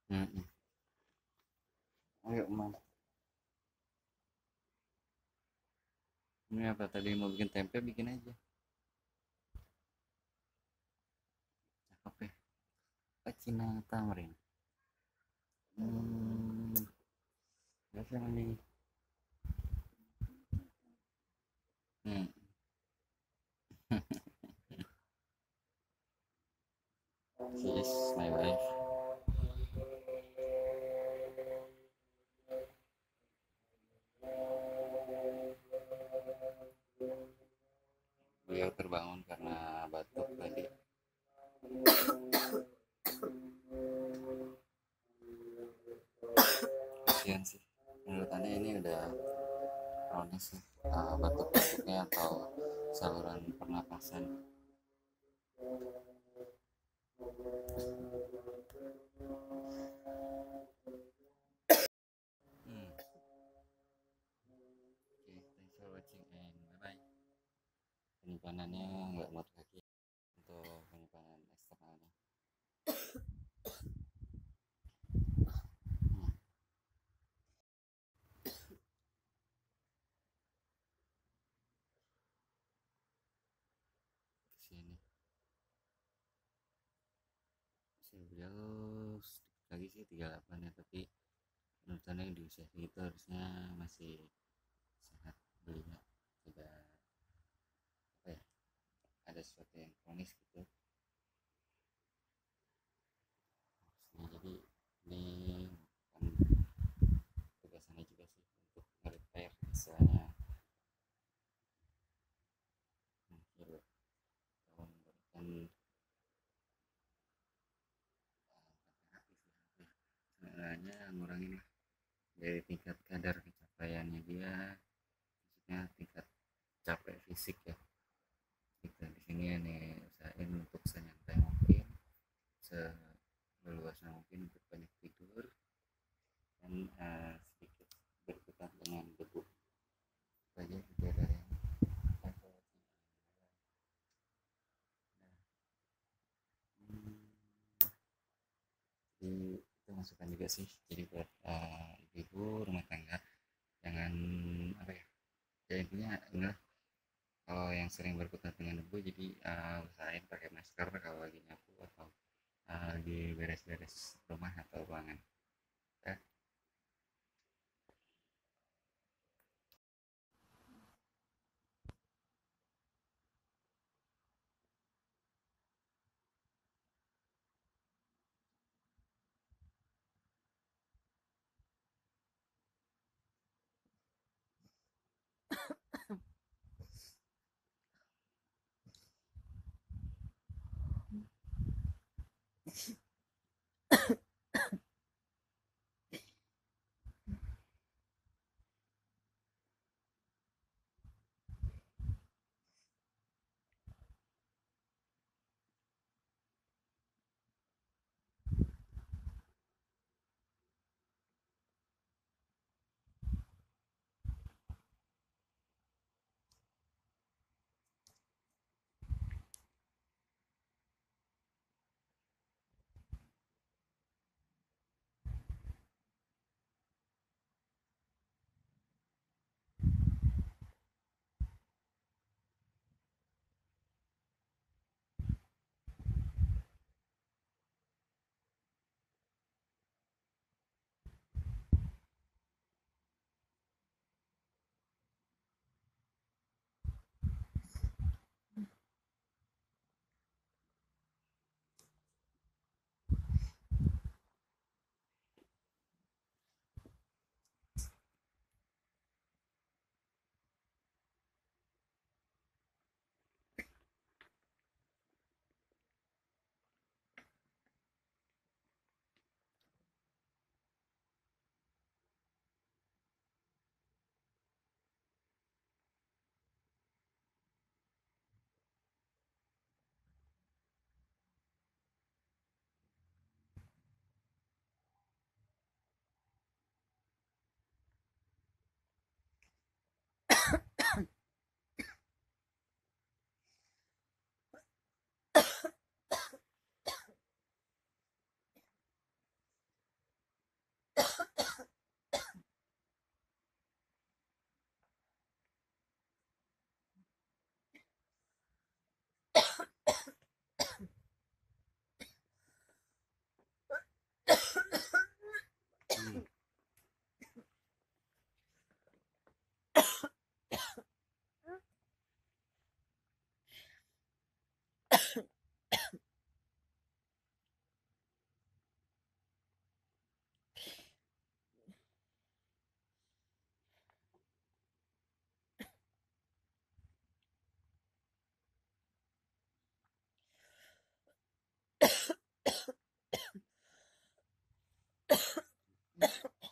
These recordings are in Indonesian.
Mm-mm. Ayo man, ini apa tadi mau bikin tempe bikin aja. Cakep ya. Cina tamrin. Hmm, biasa nih. Hmm. She is my wife. Beliau terbangun karena batuk tadi. Kasihan sih. Menurut Anda ini udah kronis sih, batuk-batuknya atau saluran pernapasan. Hmm. Oke, thanks for watching and bye bye. Penyimpanannya nggak muat lagi untuk penyimpanan eksternalnya. Hmm. Kesini. Usia beliau sedikit lagi sih 38 ya, tapi menurut saya di usia segitu harusnya masih sehat. Belinya tidak apa ya, ada sesuatu yang kronis gitu harusnya. Jadi ini kan tugasannya juga sih untuk nge-repair istilahnya. Gitu. Tahun memberikan sebenarnya ngurangin lah dari tingkat kadar pencapaiannya dia, maksudnya tingkat capek fisik ya. Kita di sini nih usahain untuk senyantai mungkin, seluasnya mungkin untuk banyak tidur dan sedikit berkutat dengan debu saja juga dari jadi itu masukan juga sih, jadi buat ibu-ibu rumah tangga jangan apa ya, ya intinya inilah, kalau yang sering berkutat dengan debu jadi usahain pakai masker kalau lagi nyapu atau lagi beres-beres rumah atau ruangan ya.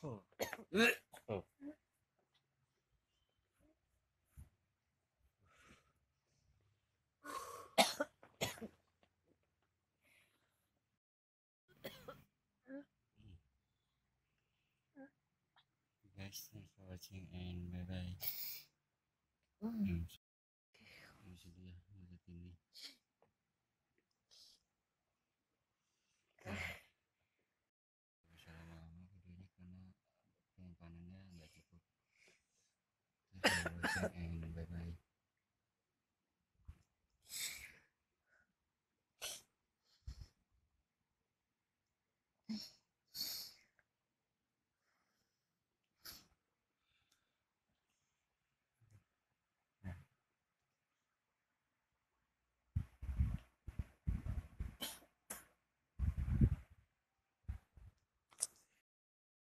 Oh. Oh. Guys, thanks for watching and bye bye. Sudah lihat ini. Bisa lama-lama videonya karena penyimpanan nggak cukup. Thanks for watching and bye bye.